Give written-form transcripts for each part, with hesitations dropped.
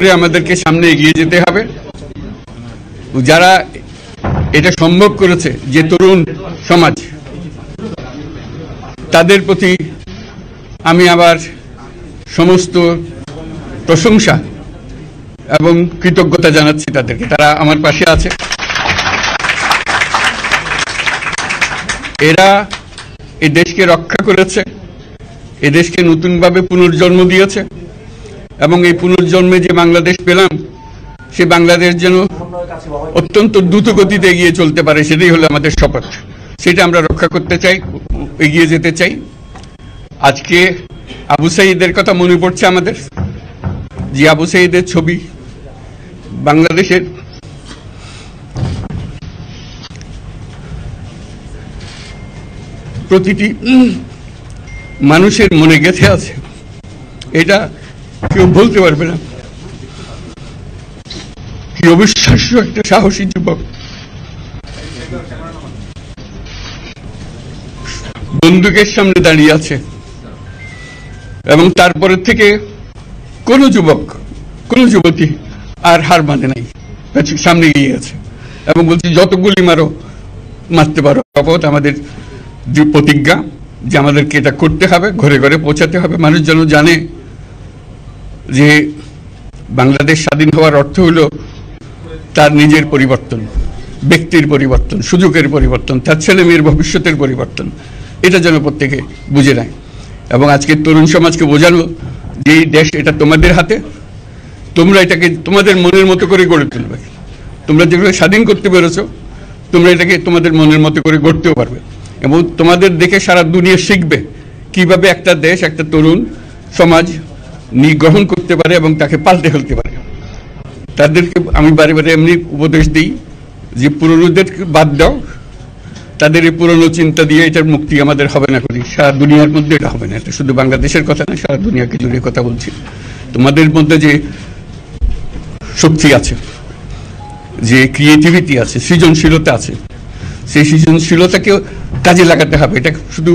করে আমাদেরকে সামনে এগিয়ে যেতে হবে। যারা এটা সম্ভব করেছে, যে তরুণ সমাজ, তাদের প্রতি আমি আবার সমস্ত প্রশংসা এবং কৃতজ্ঞতা জানাচ্ছি তাদেরকে। তারা আমার পাশে আছে। এরা এই দেশকে রক্ষা করেছে, এই দেশকে নতুনভাবে পুনর্জন্ম দিয়েছে, এবং এই পুনর্জন্মে যে বাংলাদেশ পেলাম, সে বাংলাদেশ যেন অত্যন্ত দ্রুত গতিতে এগিয়ে চলতে পারে, সেটাই হলো আমাদের শপথ। সেটা আমরা রক্ষা করতে চাই, এগিয়ে যেতে চাই। আজকে আবু সাঈদের কথা মনে পড়ছে আমাদের, যে আবু সাঈদের ছবি বাংলাদেশের প্রতিটি মানুষের মনে গেঁথে আছে, এটা কেউ বলতে পারবে না। কি অবিশ্বাস্য একটা সাহসী যুবক, বন্দুকের সামনে দাঁড়িয়ে আছে, এবং তারপরে থেকে কোন যুবক, কোন যুবতী আর হার মানে নাই, সামনে গিয়ে আছে এবং বলছে যত গুলি মারো, মারতে পারো। শপথ আমাদের যে প্রতিজ্ঞা, যে আমাদেরকে এটা করতে হবে, ঘরে ঘরে পৌঁছাতে হবে। মানুষ যেন জানে যে বাংলাদেশ স্বাধীন হওয়ার অর্থ হলো তার নিজের পরিবর্তন, ব্যক্তির পরিবর্তন, সুযোগের পরিবর্তন, তার ছেলে মেয়ের ভবিষ্যতের পরিবর্তন। এটা যেন প্রত্যেকে বুঝে নেয়। এবং আজকে তরুণ সমাজকে বোঝানো যে এই দেশ এটা তোমাদের হাতে, তোমরা এটাকে তোমাদের মনের মতো করে গড়ে তুলবে। তোমরা যেভাবে স্বাধীন করতে পেরেছো, তোমরা এটাকে তোমাদের মনের মতো করে গড়তেও পারবে, এবং তোমাদের দেখে সারা দুনিয়া শিখবে কিভাবে একটা দেশ, একটা তরুণ সমাজ গ্রহণ করতে পারে এবং তাকে পাল্টে ফেলতে পারে। তাদেরকে আমি বারে বারে এমনি উপদেশ দিই যে পুরনোদের বাদ দাও, তাদের এই পুরনো চিন্তা দিয়ে এটার মুক্তি আমাদের হবে না। করি সারা দুনিয়ার মধ্যে এটা হবে না। এটা শুধু বাংলাদেশের কথা না, সারা দুনিয়াকে জুড়ে কথা বলছি। তোমাদের মধ্যে যে শক্তি আছে, যে ক্রিয়েটিভিটি আছে, সৃজনশীলতা আছে, সেই সৃজনশীলতাকেও কাজে লাগাতে হবে। এটা শুধু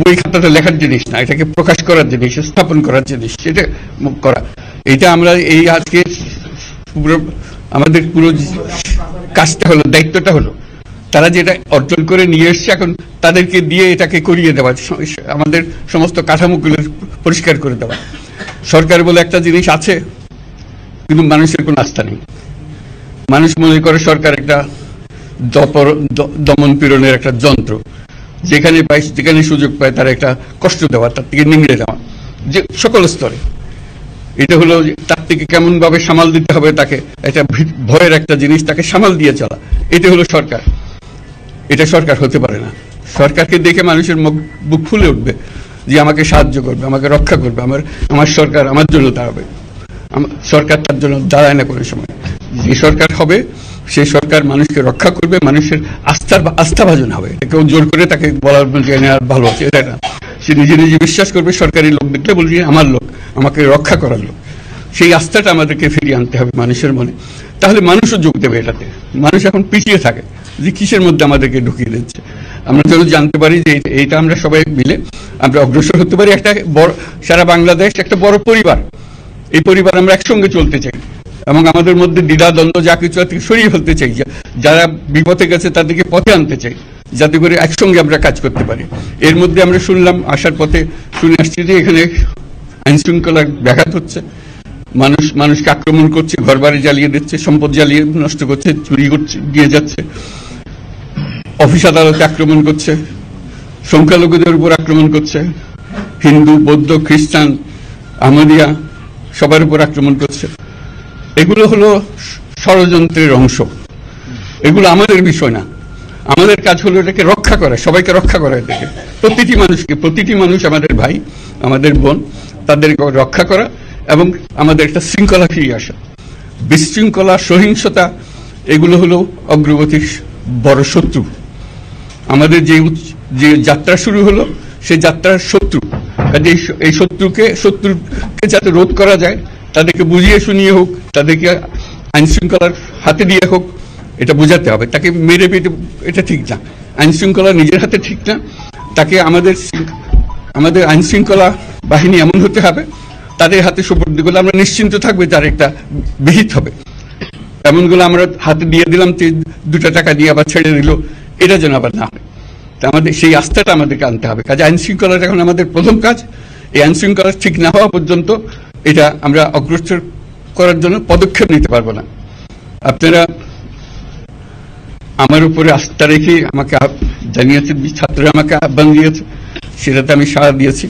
বই খাতাতে লেখার জিনিস না, এটাকে প্রকাশ করার জিনিস, স্থাপন করার জিনিস, সেটা করা। এটা আমরা এই আজকে আমাদের পুরো কাজটা হলো, দায়িত্বটা হলো তারা যেটা অর্জন করে নিয়ে এসছে, এখন তাদেরকে দিয়ে এটাকে করিয়ে দেওয়া, আমাদের সমস্ত কাঠামোগুলো পরিষ্কার করে দেওয়া। সরকার বলে একটা জিনিস আছে, কিন্তু মানুষের কোনো আস্থা নেই। মানুষ মনে করে সরকার একটা দমন পীড়নের একটা যন্ত্র, যেখানে পায়, যেখানে সুযোগ পায় তার একটা কষ্ট দেওয়া, তার থেকে নিংড়ে দেওয়া, যে সকল স্তরে। এটা হলো তার থেকে কেমন ভাবে সামাল দিতে হবে তাকে, এটা ভয়ের একটা জিনিস, তাকে সামাল দিয়ে চলা। এটা হলো সরকার। এটা সরকার হতে পারে না। সরকারকে দেখে মানুষের বুক ফুলে উঠবে যে আমাকে সাহায্য করবে, আমাকে রক্ষা করবে, আমার সরকার আমার জন্য দাঁড়াবে। সরকার তার জন্য দাঁড়ায় না কোনো সময়। যে সরকার হবে, সেই সরকার মানুষকে রক্ষা করবে, মানুষের আস্থাভাজন হবে। কেউ জোর করে তাকে বলার ভালো আছে এটা না। সে নিজে নিজে বিশ্বাস করবে, সরকারি লোক দেখলে বলবে আমার লোক, আমাকে রক্ষা করার লোক। সেই আস্থাটা আমাদেরকে ফিরিয়ে আনতে হবে মানুষের মনে। তাহলে মানুষও যোগ দেবে এটাতে। মানুষ এখন পিছিয়ে থাকে যে কিসের মধ্যে আমাদেরকে ঢুকিয়ে দিচ্ছে। আমরা যেন জানতে পারি যে এইটা আমরা সবাই মিলে আমরা অগ্রসর হতে পারি। একটা বড়, সারা বাংলাদেশ একটা বড় পরিবার। এই পরিবার আমরা একসঙ্গে চলতে চাই, এবং আমাদের মধ্যে দ্বিধা দ্বন্দ্ব যা কিছু সরিয়ে ফেলতে চাই। যারা বিপথে গেছে তাদেরকে পথে আনতে চাই, যাতে করে একসঙ্গে আমরা কাজ করতে পারি। এর মধ্যে আমরা শুনলাম, আসার পথে শুনে আসছি যে এখানে আইন শৃঙ্খলার ব্যাঘাত হচ্ছে, মানুষকে আক্রমণ করছে, ঘরবাড়ি জ্বালিয়ে দিচ্ছে, সম্পদ জ্বালিয়ে নষ্ট করছে, চুরি করছে, দিয়ে যাচ্ছে, অফিস আদালতে আক্রমণ করছে, সংখ্যালঘুদের উপর আক্রমণ করছে, হিন্দু, বৌদ্ধ, খ্রিস্টান, আহমদিয়া সবার উপর আক্রমণ করছে। এগুলো হলো ষড়যন্ত্রের অংশ। এগুলো আমাদের বিষয় না। আমাদের কাজ হলো এটাকে রক্ষা করা, সবাইকে রক্ষা করা। এটাকে প্রতিটি মানুষকে, প্রতিটি মানুষ আমাদের ভাই, আমাদের বোন, তাদেরকে রক্ষা করা, এবং আমাদের একটা শৃঙ্খলা ফিরিয়ে আসা। বিশৃঙ্খলা, সহিংসতা এগুলো হলো অগ্রগতির বড় শত্রু। আমাদের যে যাত্রা শুরু হলো, সেই যাত্রার শত্রু। এই শত্রুকে যাতে রোধ করা যায়, তাদেরকে বুঝিয়ে শুনিয়ে হোক, তাদেরকে আইন শৃঙ্খলার হাতে দিয়ে হোক, এটা বোঝাতে হবে। তাকে মেরে পেটে এটা ঠিক না। আইন শৃঙ্খলা নিজের হাতে ঠিক না। তাকে আমাদের আইন শৃঙ্খলা বাহিনী এমন হতে হবে তাদের হাতে সুপর্দ করলে আমরা নিশ্চিন্ত থাকবে তার একটা বিহিত হবে। এমনগুলো আমরা হাতে দিয়ে দিলাম, 2 টাকা দিয়ে আবার ছেড়ে দিল, এটা যেন আবার না হয়। আমাদের সেই আস্থাটা আমাদেরকে আনতে হবে। কাজে আইন শৃঙ্খলাটা এখন আমাদের প্রথম কাজ। এই আইন শৃঙ্খলা ঠিক না হওয়া পর্যন্ত এটা আমরা অগ্রসর করার জন্য পদক্ষেপ নিতে পারবো না। আপনারা আমার উপরে আস্থা রেখে আমাকে জানিয়েছেন, ছাত্ররা আমাকে আহ্বান দিয়েছে, সেটাতে আমি সাড়া দিয়েছি।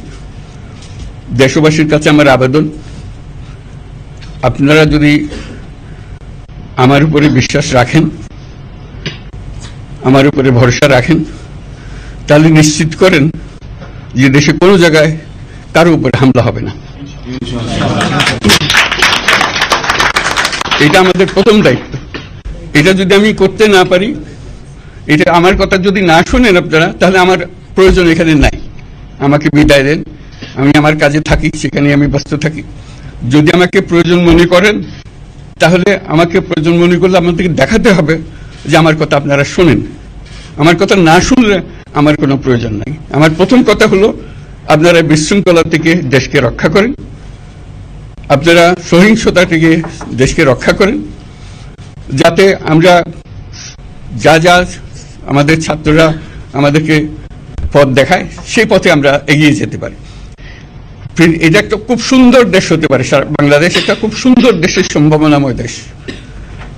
দেশবাসীর কাছে আমার আবেদন, আপনারা যদি আমার উপরে বিশ্বাস রাখেন, আমার উপরে ভরসা রাখেন, তাহলে নিশ্চিত করেন যে দেশে কোনো জায়গায় কারো উপরে হামলা হবে না। এটা আমাদের প্রথম দায়িত্ব। এটা যদি আমি করতে না পারি, এটা আমার কথা যদি না শোনেন আপনারা, তাহলে আমার প্রয়োজন এখানে নাই। আমাকে বিদায় দেন, আমি আমার কাজে থাকি, সেখানে আমি ব্যস্ত থাকি। যদি আমাকে প্রয়োজন মনে করেন, তাহলে আমাকে প্রয়োজন মনে করলে আমাদেরকে দেখাতে হবে যে আমার কথা আপনারা শোনেন। আমার কথা না শুনলে আমার কোনো প্রয়োজন নাই। আমার প্রথম কথা হলো, আপনারা বিশৃঙ্খলা থেকে দেশকে রক্ষা করেন, আপনারা সহিংসতা থেকে দেশকে রক্ষা করেন, যাতে আমরা যা যা আমাদের ছাত্ররা আমাদেরকে পথ দেখায় সেই পথে আমরা এগিয়ে যেতে পারি। এটা একটা খুব সুন্দর দেশ হতে পারে। বাংলাদেশ একটা খুব সুন্দর দেশের সম্ভাবনাময় দেশ।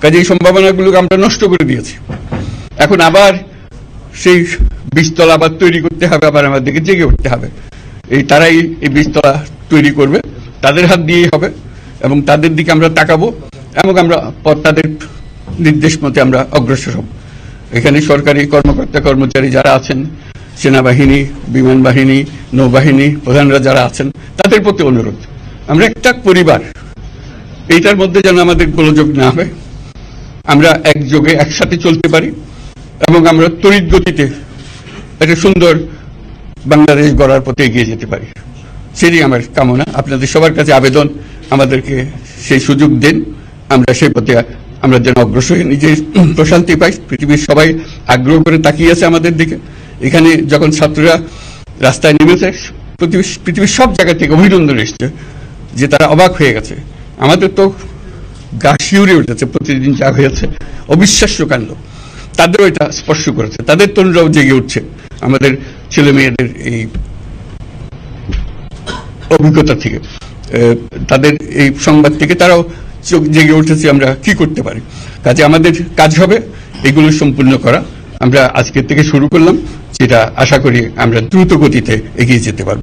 কাজে এই সম্ভাবনাগুলোকে আমরা নষ্ট করে দিয়েছি। এখন আবার সেই বীজতলা আবার তৈরি করতে হবে, আবার আমাদেরকে জেগে উঠতে হবে। তারাই এই বীজতলা তৈরি করবে, তাদের হাত দিয়েই হবে, এবং তাদের দিকে আমরা তাকাবো এবং আমরা তাদের নির্দেশ মতে আমরা অগ্রসর হব। এখানে সরকারি কর্মকর্তা কর্মচারী যারা আছেন, সেনাবাহিনী, বিমান বাহিনী, নৌবাহিনী প্রধানরা যারা আছেন, তাদের প্রতি অনুরোধ, আমরা একটা পরিবার, এইটার মধ্যে যেন আমাদের গোলযোগ না হয়, আমরা একযোগে একসাথে চলতে পারি এবং আমরা তড়িৎ গতিতে একটা সুন্দর বাংলাদেশ গড়ার পথে এগিয়ে যেতে পারি। সেটাই আমার কামনা। আপনাদের সবার কাছে আবেদন, আমাদেরকে সেই সুযোগ দেন, আমরা সেই পথে আমরা যেন অগ্রসর হই, নিজে প্রশান্তি পাই। পৃথিবীর সবাই আগ্রহ করে তাকিয়ে আছে আমাদের দিকে। এখানে যখন ছাত্ররা রাস্তায় নেমেছে, পৃথিবীর সব জায়গা থেকে অভিনন্দন এসছে, যে তারা অবাক হয়ে গেছে। আমাদের তো গা শিউরে উঠেছে, প্রতিদিন যা হয়েছে অবিশ্বাস্য কাণ্ড। তাদেরও এটা স্পর্শ করেছে, তাদের তরুণরাও জেগে উঠছে আমাদের ছেলে মেয়েদের এই অভিজ্ঞতা থেকে, তাদের এই সংবাদ থেকে তারাও চোখ জেগে উঠেছে আমরা কি করতে পারি। কাজে আমাদের কাজ হবে এগুলো সম্পূর্ণ করা। আমরা আজকে থেকে শুরু করলাম, যেটা আশা করি আমরা দ্রুত গতিতে এগিয়ে যেতে পারব।